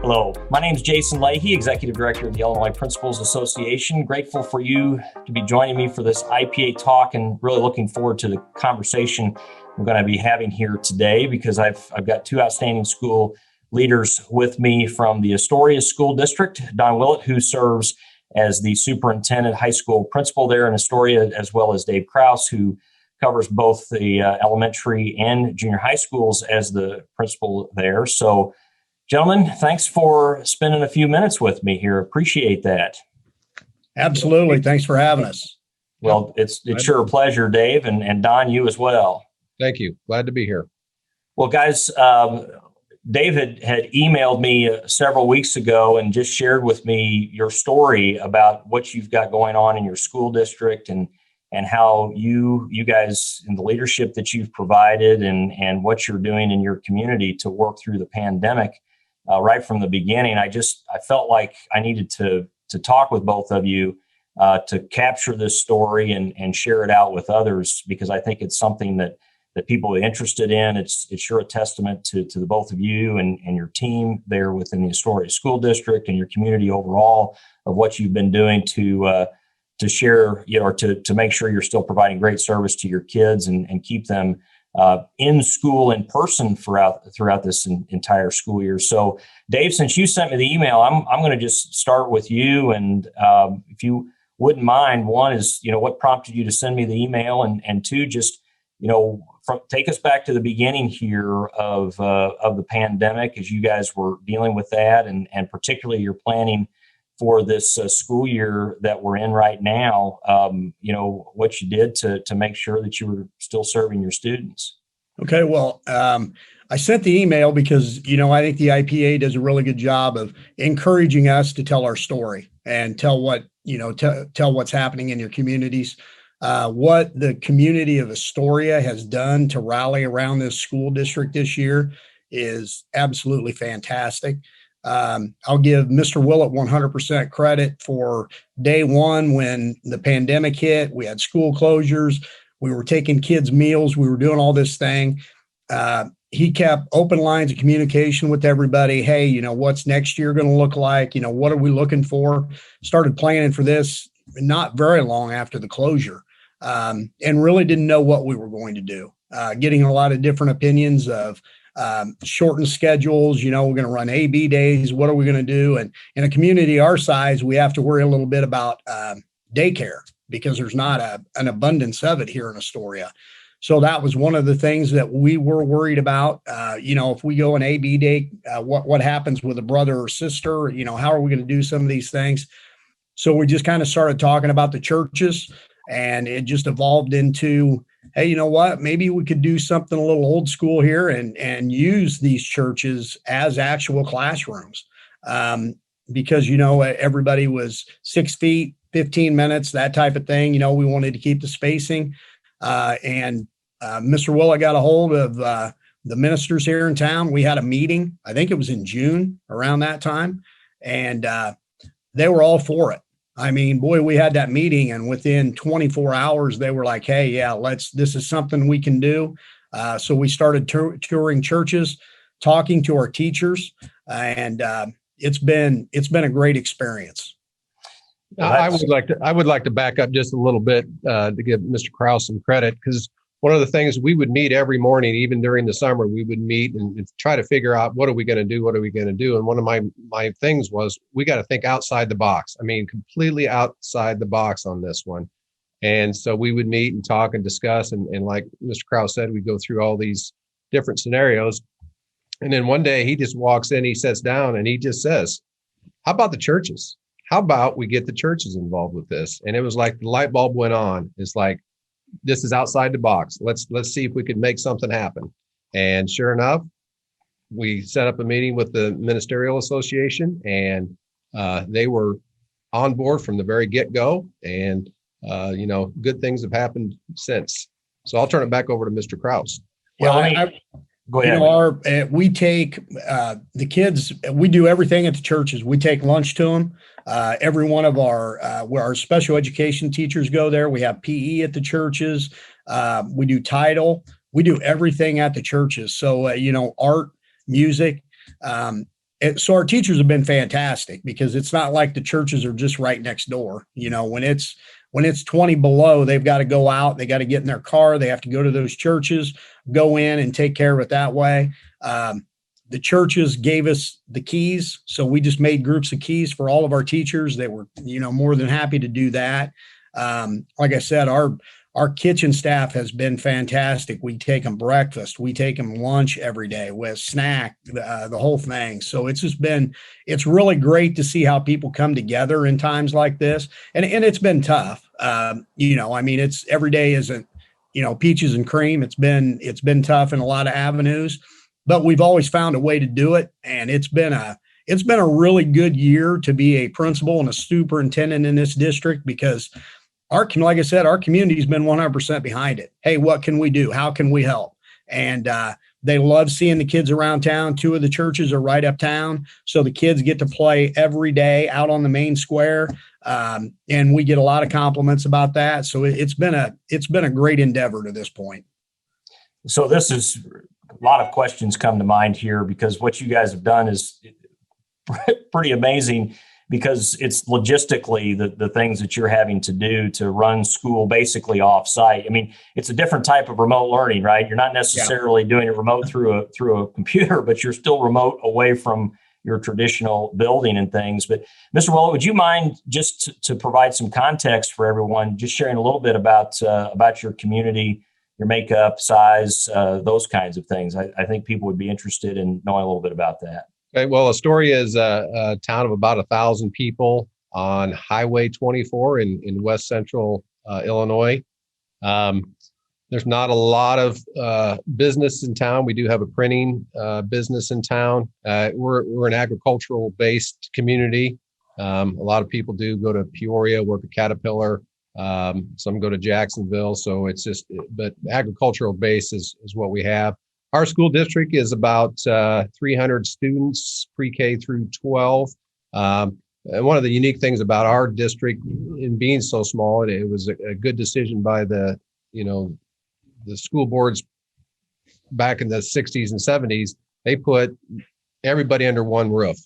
Hello, my name is Jason Leahy, Executive Director of the Illinois Principals Association. Grateful for you to be joining me for this IPA talk and really looking forward to the conversation we're going to be having here today because I've got two outstanding school leaders with me from the Astoria School District, Don Willett, who serves as the superintendent high school principal there in Astoria, as well as Dave Kraus, who covers both the elementary and junior high schools as the principal there. So, gentlemen, thanks for spending a few minutes with me here. Appreciate that. Absolutely. Thanks for having us. Well, it's sure a pleasure, Dave, and Don, you as well. Thank you. Glad to be here. Well, guys, Dave had emailed me several weeks ago and just shared with me your story about what you've got going on in your school district and how you guys in the leadership that you've provided and what you're doing in your community to work through the pandemic. Right from the beginning, I felt like I needed to talk with both of you to capture this story and share it out with others because I think it's something that people are interested in. It's sure a testament to the both of you and your team there within the Astoria School District and your community overall of what you've been doing to share, or to make sure you're still providing great service to your kids and keep them in school in person throughout this entire school year. So, Dave, since you sent me the email, I'm going to just start with you. And if you wouldn't mind, one is, what prompted you to send me the email, and two, just take us back to the beginning here of the pandemic as you guys were dealing with that, and particularly your planning for this school year that we're in right now, what you did to make sure that you were still serving your students. Okay, well, I sent the email because, I think the IPA does a really good job of encouraging us to tell our story and tell what's happening in your communities. What the community of Astoria has done to rally around this school district this year is absolutely fantastic. I'll give Mr. Willett 100% credit for day one when the pandemic hit. We had school closures. We were taking kids' meals. We were doing all this thing. He kept open lines of communication with everybody. Hey, what's next year going to look like? What are we looking for? Started planning for this not very long after the closure, and really didn't know what we were going to do. Getting a lot of different opinions of shortened schedules, we're going to run AB days. What are we going to do? And in a community our size, we have to worry a little bit about daycare because there's not an abundance of it here in Astoria. So that was one of the things that we were worried about. If we go an AB day, what happens with a brother or sister? How are we going to do some of these things? So we just kind of started talking about the churches, and it just evolved into, hey, you know what? Maybe we could do something a little old school here and use these churches as actual classrooms. Because, everybody was 6 feet, 15 minutes, that type of thing. We wanted to keep the spacing. And Mr. Willett got a hold of the ministers here in town. We had a meeting. I think it was in June around that time. And they were all for it. I mean, boy, we had that meeting, and within 24 hours, they were like, hey, yeah, this is something we can do. So we started touring churches, talking to our teachers, and it's been a great experience. I would like to back up just a little bit to give Mr. Kraus some credit, because one of the things we would meet every morning, even during the summer, we would meet and try to figure out what are we going to do? What are we going to do? And one of my things was we got to think outside the box. I mean, completely outside the box on this one. And so we would meet and talk and discuss. And like Mr. Kraus said, we go through all these different scenarios. And then one day he just walks in, he sits down and he just says, how about the churches? How about we get the churches involved with this? And it was like the light bulb went on. It's like, this is outside the box. Let's see if we could make something happen. And sure enough, we set up a meeting with the Ministerial Association, and they were on board from the very get-go. And good things have happened since. So I'll turn it back over to Mr. Kraus. Well, go ahead. We take the kids. We do everything at the churches. We take lunch to them. Every one of where our special education teachers go there. We have PE at the churches. We do title. We do everything at the churches. So art, music. so our teachers have been fantastic because it's not like the churches are just right next door. When it's 20 below, they've got to go out, they got to get in their car, they have to go to those churches, go in and take care of it that way. The churches gave us the keys. So we just made groups of keys for all of our teachers. They were, more than happy to do that. Like I said, our kitchen staff has been fantastic. We take them breakfast, we take them lunch every day with snack, the whole thing. So it's really great to see how people come together in times like this. And it's been tough. It's every day isn't, peaches and cream. It's been tough in a lot of avenues, but we've always found a way to do it. And it's been a really good year to be a principal and a superintendent in this district because like I said, our community's been 100% behind it. Hey, what can we do? How can we help? And they love seeing the kids around town. 2 of the churches are right uptown. So the kids get to play every day out on the main square. And we get a lot of compliments about that. So it's been a great endeavor to this point. So this is a lot of questions come to mind here because what you guys have done is pretty amazing. Because it's logistically the things that you're having to do to run school basically off site. I mean, it's a different type of remote learning, right? You're not necessarily doing it remote through a computer, but you're still remote away from your traditional building and things. But Mr. Willett, would you mind just to provide some context for everyone, just sharing a little bit about your community, your makeup, size, those kinds of things? I think people would be interested in knowing a little bit about that. Okay, well, Astoria is a town of about 1,000 people on Highway 24 in west central Illinois. There's not a lot of business in town. We do have a printing business in town. We're an agricultural based community. A lot of people do go to Peoria, work at Caterpillar. Some go to Jacksonville. So but agricultural base is what we have. Our school district is about 300 students, pre-K through 12. And one of the unique things about our district in being so small, it was a good decision by the school boards back in the 60s and 70s. They put everybody under one roof.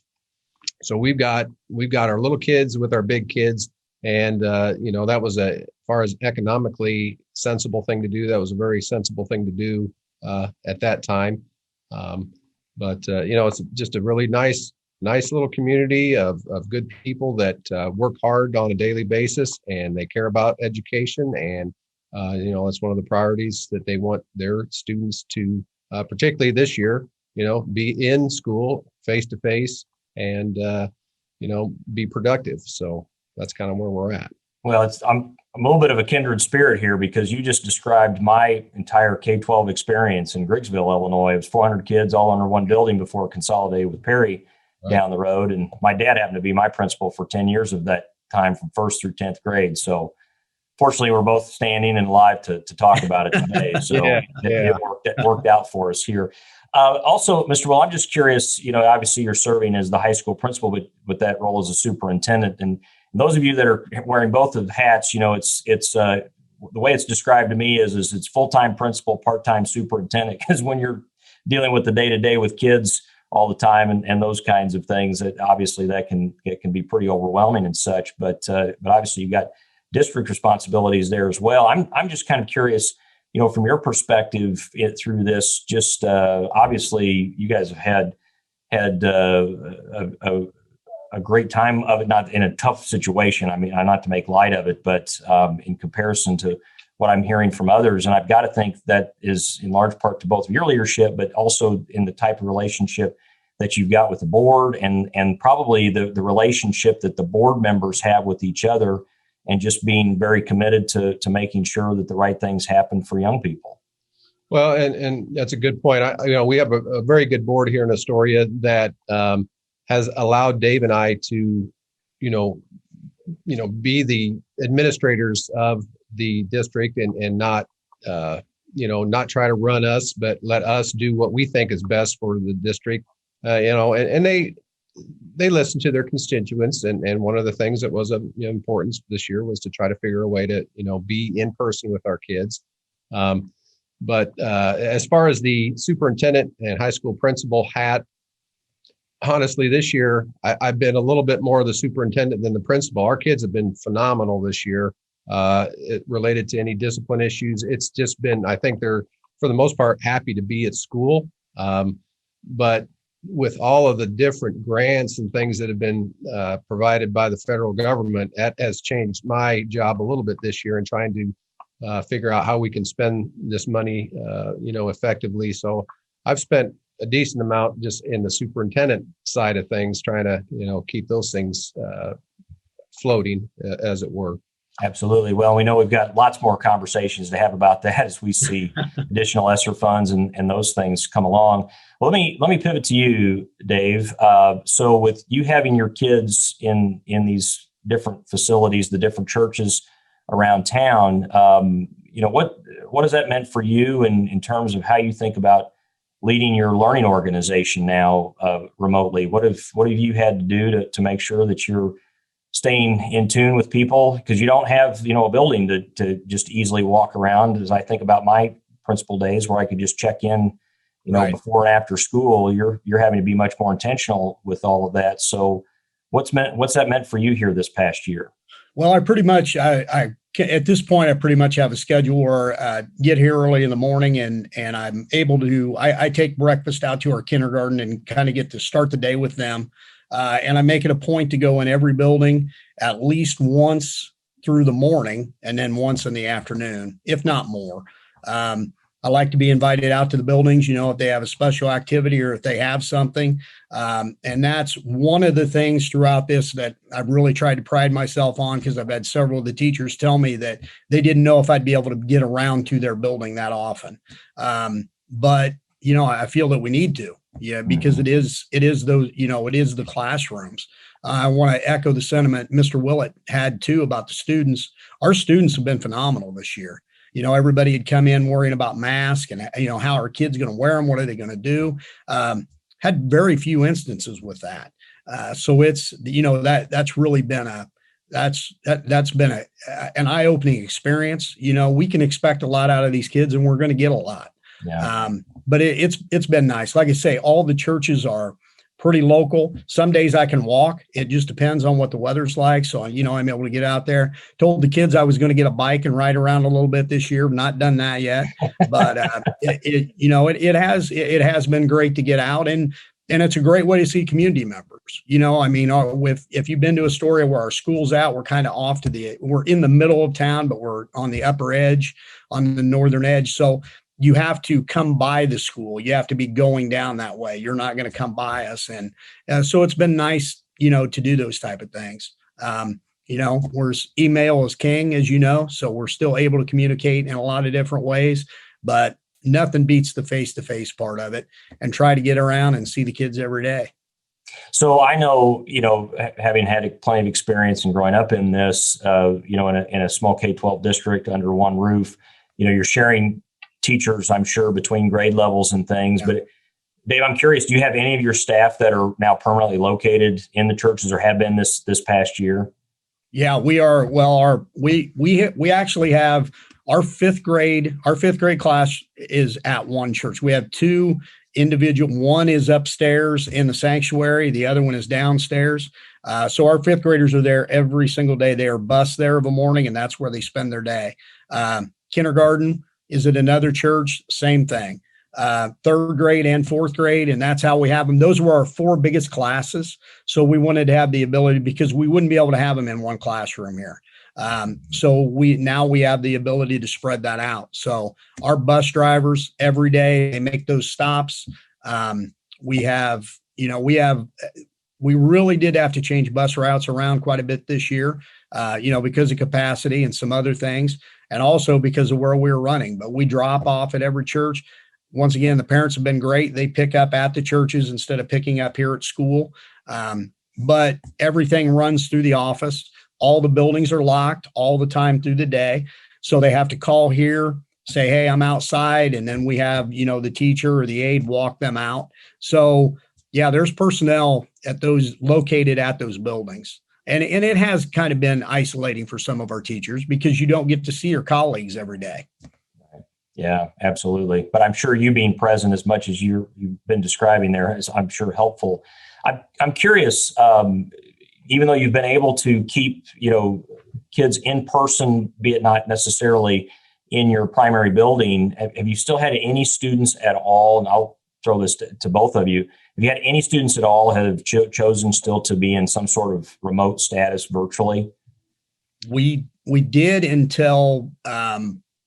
So we've got our little kids with our big kids. And, that was as far as economically sensible thing to do. That was a very sensible thing to do. At that time. It's just a really nice little community of good people that work hard on a daily basis and they care about education. And, it's one of the priorities that they want their students to, particularly this year, be in school face to face and, be productive. So that's kind of where we're at. Well, I'm a little bit of a kindred spirit here because you just described my entire K-12 experience in Griggsville, Illinois. It was 400 kids all under one building before it consolidated with Perry down the road. And my dad happened to be my principal for 10 years of that time from 1st through 10th grade. So fortunately, we're both standing and alive to talk about it today. So it worked out for us here. Also, Mr. Will, I'm just curious, obviously you're serving as the high school principal, but with that role as a superintendent. And those of you that are wearing both of the hats, it's the way it's described to me is it's full-time principal, part-time superintendent, because when you're dealing with the day-to-day with kids all the time and those kinds of things, that obviously it can be pretty overwhelming and such. But obviously you've got district responsibilities there as well. I'm just kind of curious, from your perspective through this, just obviously you guys have had a great time of it, not in a tough situation. I mean, not to make light of it, but in comparison to what I'm hearing from others. And I've got to think that is in large part to both of your leadership, but also in the type of relationship that you've got with the board and probably the relationship that the board members have with each other and just being very committed to making sure that the right things happen for young people. Well, and that's a good point. We have a very good board here in Astoria that has allowed Dave and I to, be the administrators of the district and not, not try to run us, but let us do what we think is best for the district. And they listen to their constituents. And one of the things that was of importance this year was to try to figure a way to, be in person with our kids. But as far as the superintendent and high school principal hat, honestly, this year, I've been a little bit more of the superintendent than the principal. Our kids have been phenomenal this year, related to any discipline issues. It's just been, I think they're, for the most part, happy to be at school. But with all of the different grants and things that have been provided by the federal government, that has changed my job a little bit this year in trying to figure out how we can spend this money, effectively. So I've spent a decent amount just in the superintendent side of things, trying to, keep those things floating, as it were. Absolutely. Well, we know we've got lots more conversations to have about that as we see additional ESSER funds and those things come along. Well, let me pivot to you, Dave. So with you having your kids in these different facilities, the different churches around town, what has that meant for you in terms of how you think about leading your learning organization now remotely? What have you had to do to make sure that you're staying in tune with people, because you don't have, a building to just easily walk around? As I think about my principal days where I could just check in, Right. before and after school, you're having to be much more intentional with all of that. So what's that meant for you here this past year? Well, I pretty much, at this point, I pretty much have a schedule where get here early in the morning and I'm able to, I take breakfast out to our kindergarten and kind of get to start the day with them. And I make it a point to go in every building at least once through the morning and then once in the afternoon, if not more. I like to be invited out to the buildings, if they have a special activity or if they have something. And that's one of the things throughout this that I've really tried to pride myself on, because I've had several of the teachers tell me that they didn't know if I'd be able to get around to their building that often. But I feel that we need to. Yeah, because it is those, it is the classrooms. I want to echo the sentiment Mr. Willett had too about the students. Our students have been phenomenal this year. Everybody had come in worrying about masks and, how are kids going to wear them? What are they going to do? Had very few instances with that. So it's, that's really been that's been an eye-opening experience. We can expect a lot out of these kids and we're going to get a lot. Yeah. But it's been nice. Like I say, all the churches are pretty local. Some days I can walk. It just depends on what the weather's like. So, I'm able to get out there. Told the kids I was going to get a bike and ride around a little bit this year. Not done that yet, but it has been great to get out, and it's a great way to see community members. If you've been to Astoria where our school's at, we're kind of we're in the middle of town, but we're on the upper edge, on the northern edge. So you have to come by the school. You have to be going down that way. You're not going to come by us. And so it's been nice, to do those type of things. Email is king, as you know, so we're still able to communicate in a lot of different ways, but nothing beats the face-to-face part of it, and try to get around and see the kids every day. So I know, having had plenty of experience and growing up in this, in a small K-12 district under one roof, you're sharing teachers, I'm sure, between grade levels and things. Yeah. But Dave, I'm curious, do you have any of your staff that are now permanently located in the churches or have been this past year? Yeah, we are. Well, we actually have our fifth grade class is at one church. We have two individual. One is upstairs in the sanctuary. The other one is downstairs. So our fifth graders are there every single day. They are bused there of a morning, and that's where they spend their day. Kindergarten is at another church, same thing. Third grade and fourth grade, and that's how we have them. Those were our four biggest classes. So we wanted to have the ability, because we wouldn't be able to have them in one classroom here. So we have the ability to spread that out. So our bus drivers every day, they make those stops. We really did have to change bus routes around quite a bit this year, because of capacity and some other things, and also because of where we were running. But we drop off at every church. Once again, the parents have been great. They pick up at the churches instead of picking up here at school. But everything runs through the office. All the buildings are locked all the time through the day. So they have to call here, say, hey, I'm outside. And then we have, the teacher or the aide walk them out. So yeah, there's personnel located at those buildings. And it has kind of been isolating for some of our teachers, because you don't get to see your colleagues every day. Yeah, absolutely. But I'm sure you being present as much as you've been describing there is, I'm sure, helpful. I'm curious, even though you've been able to keep, kids in person, be it not necessarily in your primary building, have you still had any students at all? And I'll throw this to both of you. Have you had any students at all have chosen still to be in some sort of remote status virtually? We did until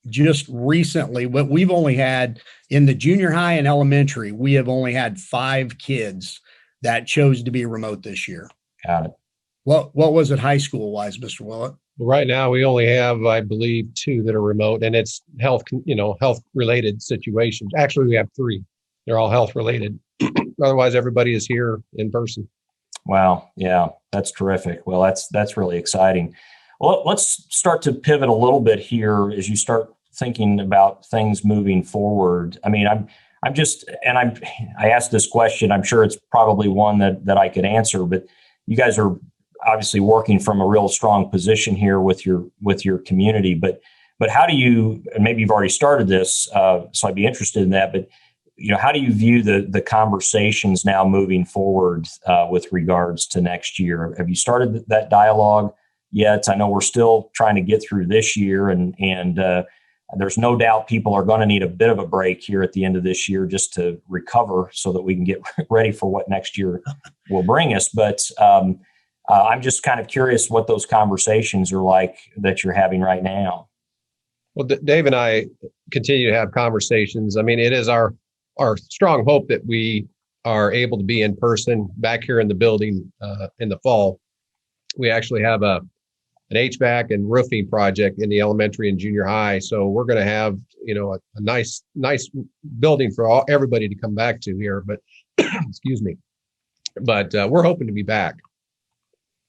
just recently, but we've only had in the junior high and elementary, we have only had 5 kids that chose to be remote this year. Got it. What was it high school wise, Mr. Willett? Right now, we only have, I believe, 2 that are remote, and it's health related situations. Actually, we have 3. They're all health related. Otherwise, everybody is here in person. Wow. Yeah, that's terrific. Well, that's really exciting. Well, let's start to pivot a little bit here as you start thinking about things moving forward. I mean, I asked this question. I'm sure it's probably one that I could answer, but you guys are obviously working from a real strong position here with your community. But how do you? And maybe you've already started this, so I'd be interested in that. But how do you view the conversations now moving forward with regards to next year? Have you started that dialogue yet? I know we're still trying to get through this year, and there's no doubt people are going to need a bit of a break here at the end of this year just to recover so that we can get ready for what next year will bring us. But I'm just kind of curious what those conversations are like that you're having right now. Well, Dave and I continue to have conversations. I mean, it is our strong hope that we are able to be in person back here in the building in the fall. We actually have an HVAC and roofing project in the elementary and junior high. So we're going to have, a nice building for everybody to come back to here. But excuse me. But we're hoping to be back.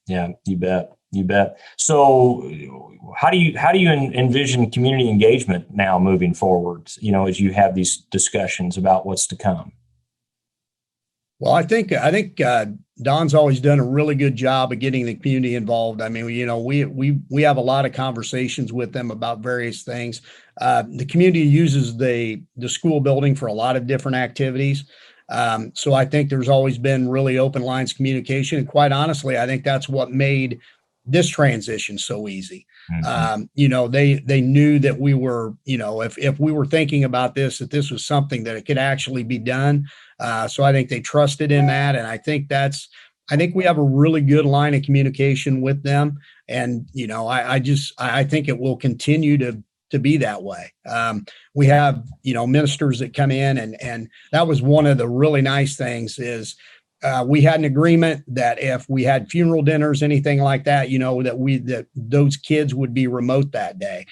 Yeah, you bet. You bet. So how do you envision community engagement now moving forward, as you have these discussions about what's to come? Well, I think Don's always done a really good job of getting the community involved. I mean, we have a lot of conversations with them about various things. The community uses the school building for a lot of different activities. So I think there's always been really open lines of communication. And quite honestly, I think that's what made this transition so easy. Mm-hmm. They knew that we were, if we were thinking about this, that this was something that it could actually be done. So I think they trusted in that. And I think we have a really good line of communication with them. And, I think it will continue to be that way. We have, ministers that come in and that was one of the really nice things is we had an agreement that if we had funeral dinners, anything like that, that those kids would be remote that day.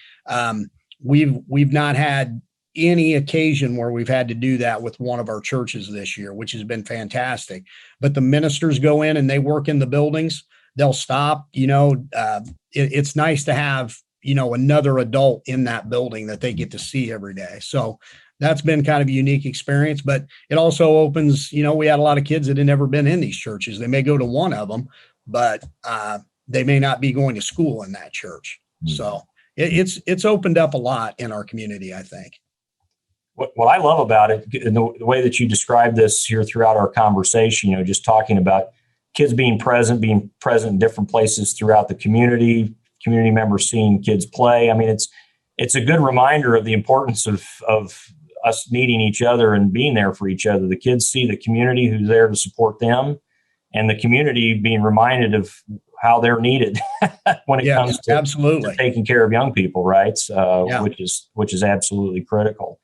We've not had any occasion where we've had to do that with one of our churches this year, which has been fantastic. But the ministers go in and they work in the buildings. They'll stop, it's nice to have, another adult in that building that they get to see every day. So that's been kind of a unique experience, but it also opens, we had a lot of kids that had never been in these churches. They may go to one of them, but they may not be going to school in that church. Mm-hmm. So it's opened up a lot in our community, I think. What I love about it, and the way that you describe this here throughout our conversation, just talking about kids being present in different places throughout the community members seeing kids play. I mean, it's a good reminder of the importance of us needing each other and being there for each other. The kids see the community who's there to support them, and the community being reminded of how they're needed when it comes to taking care of young people, right? Which is absolutely critical.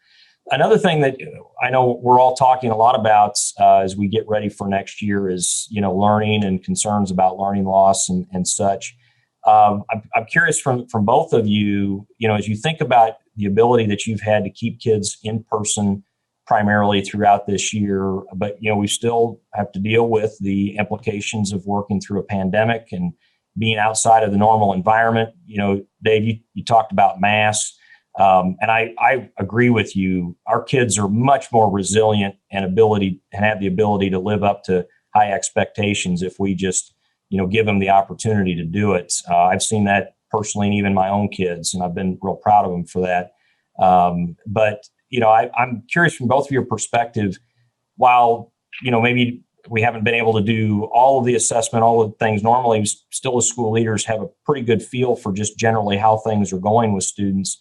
Another thing that I know we're all talking a lot about as we get ready for next year is, learning and concerns about learning loss and such. I'm curious from both of you, as you think about the ability that you've had to keep kids in person primarily throughout this year, but, we still have to deal with the implications of working through a pandemic and being outside of the normal environment. Dave, you talked about masks. And I agree with you. Our kids are much more resilient and have the ability to live up to high expectations if we just, give them the opportunity to do it. I've seen that personally, and even my own kids, and I've been real proud of them for that. But I'm curious from both of your perspective, while, maybe we haven't been able to do all of the assessment, all of the things. Normally, still as school leaders have a pretty good feel for just generally how things are going with students,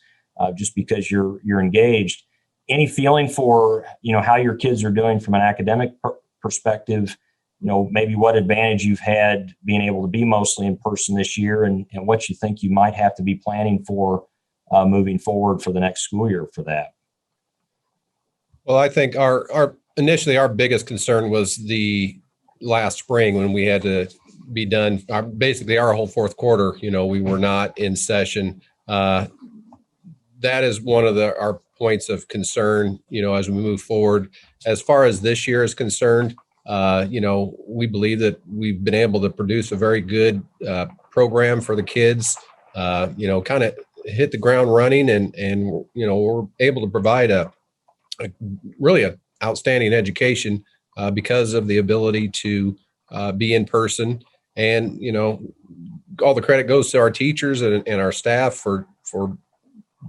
just because you're engaged. Any feeling for, how your kids are doing from an academic perspective? Maybe what advantage you've had being able to be mostly in person this year, and what you think you might have to be planning for moving forward for the next school year for that. Well, I think initially our biggest concern was the last spring when we had to be done. Basically, our whole fourth quarter, we were not in session. That is one of our points of concern, as we move forward. As far as this year is concerned, we believe that we've been able to produce a very good program for the kids, kind of hit the ground running, and we're able to provide a really an outstanding education because of the ability to be in person. And, all the credit goes to our teachers and our staff for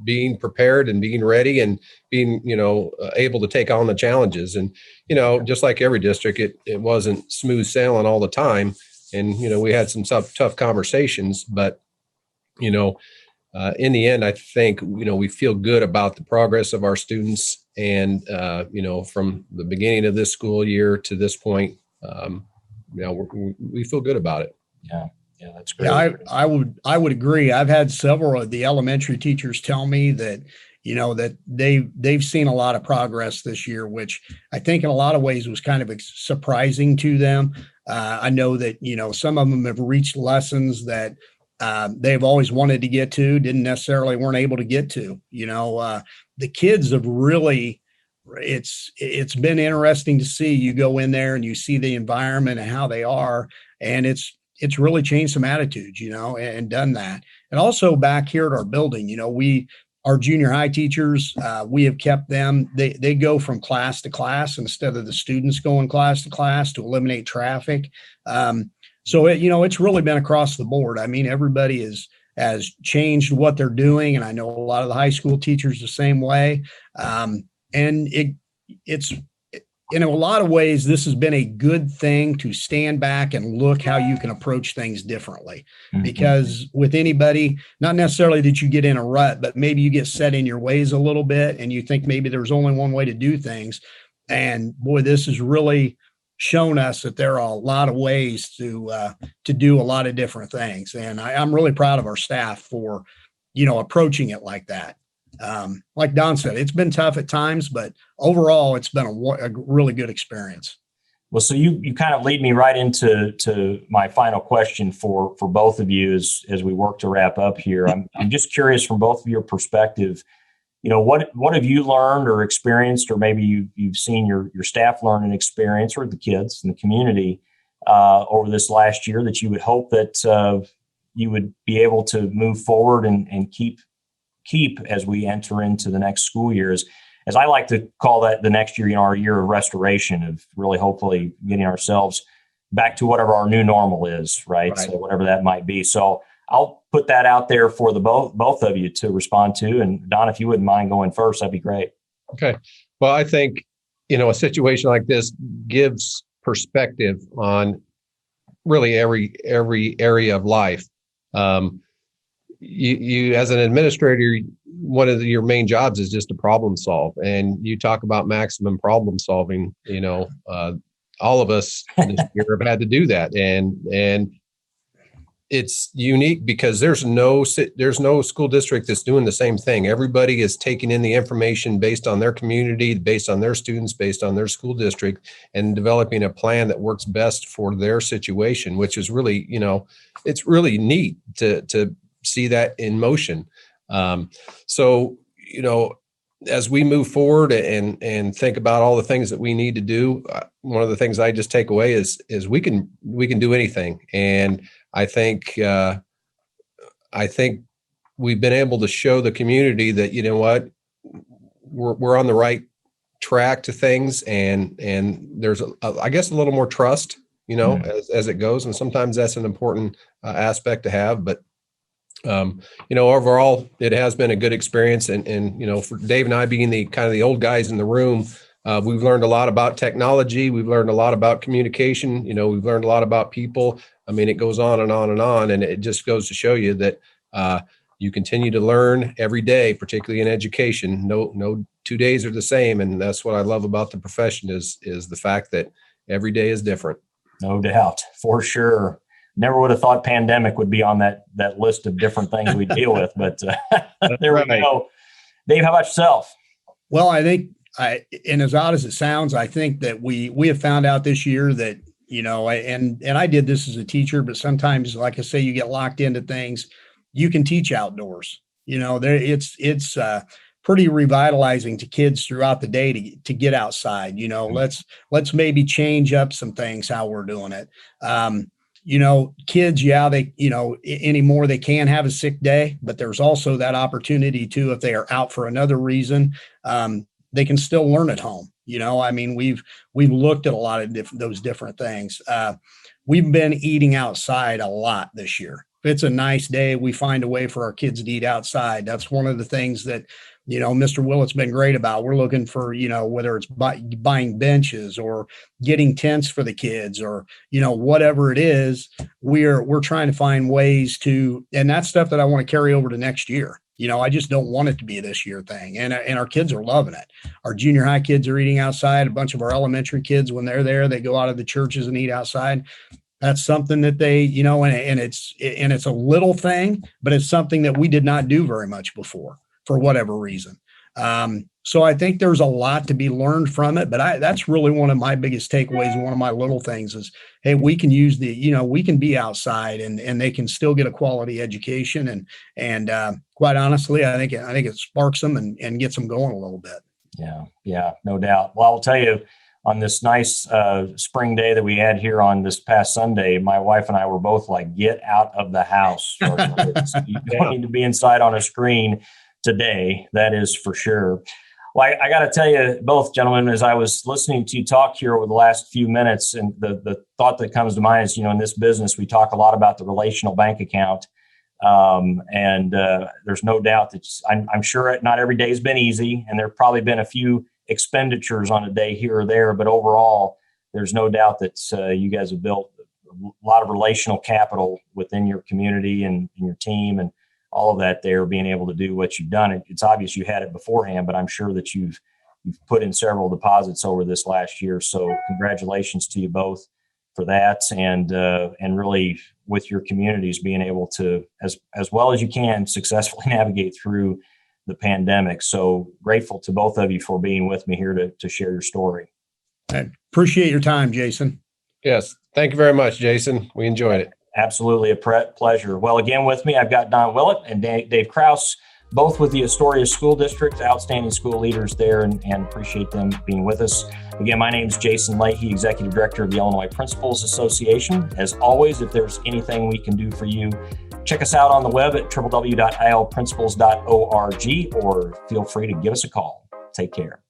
being prepared and being ready and being, able to take on the challenges. And, just like every district, it wasn't smooth sailing all the time. And, we had some tough conversations, but, in the end, I think, we feel good about the progress of our students. And, from the beginning of this school year to this point, we feel good about it. Yeah. Yeah, that's great. Yeah, I would agree. I've had several of the elementary teachers tell me that, that they've seen a lot of progress this year, which I think in a lot of ways was kind of surprising to them. I know that, some of them have reached lessons that they've always wanted to get to, weren't able to get to. The kids have really, it's been interesting to see. You go in there and you see the environment and how they are, and it's really changed some attitudes, and done that. And also back here at our building, our junior high teachers, we have kept them, they go from class to class instead of the students going class to class to eliminate traffic. So it's really been across the board. I mean, everybody has changed what they're doing. And I know a lot of the high school teachers the same way. And it's, in a lot of ways, this has been a good thing to stand back and look how you can approach things differently. Mm-hmm. Because with anybody, not necessarily that you get in a rut, but maybe you get set in your ways a little bit and you think maybe there's only one way to do things. And boy, this has really shown us that there are a lot of ways to do a lot of different things. And I'm really proud of our staff for, approaching it like that. Like Don said, it's been tough at times, but overall, it's been a really good experience. Well, so you kind of lead me right into my final question for both of you as we work to wrap up here. I'm just curious from both of your perspective, what have you learned or experienced, or maybe you've seen your staff learn and experience, or the kids in the community over this last year that you would hope that you would be able to move forward and keep as we enter into the next school year, as I like to call that the next year, our year of restoration, of really hopefully getting ourselves back to whatever our new normal is, right? So whatever that might be. So I'll put that out there for the both of you to respond to. And Don, if you wouldn't mind going first, that'd be great. Okay. Well, I think, a situation like this gives perspective on really every area of life. You as an administrator, one of your main jobs is just to problem solve, and you talk about maximum problem solving. All of us this year have had to do that, and it's unique because there's no school district that's doing the same thing. Everybody is taking in the information based on their community, based on their students, based on their school district, and developing a plan that works best for their situation, which is really, it's really neat to see that in motion. So, as we move forward and think about all the things that we need to do, one of the things I just take away is we can do anything. And I think we've been able to show the community that, we're on the right track to things, and there's I guess a little more trust, as it goes. And sometimes that's an important aspect to have, but overall, it has been a good experience. And for Dave and I being the kind of the old guys in the room, We've learned a lot about technology. We've learned a lot about communication. We've learned a lot about people. I mean, it goes on and on and on. And it just goes to show you that you continue to learn every day, particularly in education. No 2 days are the same. And that's what I love about the profession is the fact that every day is different. No doubt, for sure. Never would have thought pandemic would be on that list of different things we deal with, but there we go. Dave, how about yourself? Well, I think, and as odd as it sounds, I think that we have found out this year that, and I did this as a teacher, but sometimes, like I say, you get locked into things. You can teach outdoors. It's pretty revitalizing to kids throughout the day to get outside. Let's maybe change up some things how we're doing it. Kids, anymore they can have a sick day, but there's also that opportunity too, if they are out for another reason, they can still learn at home. We've looked at a lot of those different things. We've been eating outside a lot this year. If it's a nice day, we find a way for our kids to eat outside. That's one of the things that, Mr. Willett's been great about. We're looking for, whether it's buying benches or getting tents for the kids or, whatever it is, we're trying to find ways to, and that's stuff that I want to carry over to next year. I just don't want it to be a this year thing. And our kids are loving it. Our junior high kids are eating outside. A bunch of our elementary kids, when they're there, they go out of the churches and eat outside. That's something that they, and it's a little thing, but it's something that we did not do very much before for whatever reason. So I think there's a lot to be learned from it, but that's really one of my biggest takeaways. One of my little things is, hey, we can use we can be outside and they can still get a quality education. And quite honestly, I think it sparks them and gets them going a little bit. Yeah, no doubt. Well, I'll tell you, on this nice spring day that we had here on this past Sunday, my wife and I were both like, get out of the house. You don't need to be inside on a screen today. That is for sure. Well, I got to tell you both, gentlemen, as I was listening to you talk here over the last few minutes, and the thought that comes to mind is, in this business, we talk a lot about the relational bank account. And there's no doubt that I'm sure not every day has been easy, and there have probably been a few expenditures on a day here or there, but overall, there's no doubt that you guys have built a lot of relational capital within your community and your team and all of that there, being able to do what you've done. It's obvious you had it beforehand, but I'm sure that you've put in several deposits over this last year. So congratulations to you both for that, and really with your communities being able to, as well as you can, successfully navigate through the pandemic. So grateful to both of you for being with me here to share your story. I appreciate your time, Jason. Yes. Thank you very much, Jason. We enjoyed it. Absolutely a pleasure. Well, again, with me, I've got Don Willett and Dave Krause, both with the Astoria School District, outstanding school leaders there, and appreciate them being with us. Again, my name is Jason Leahy, Executive Director of the Illinois Principals Association. As always, if there's anything we can do for you, check us out on the web at www.ilprincipals.org or feel free to give us a call. Take care.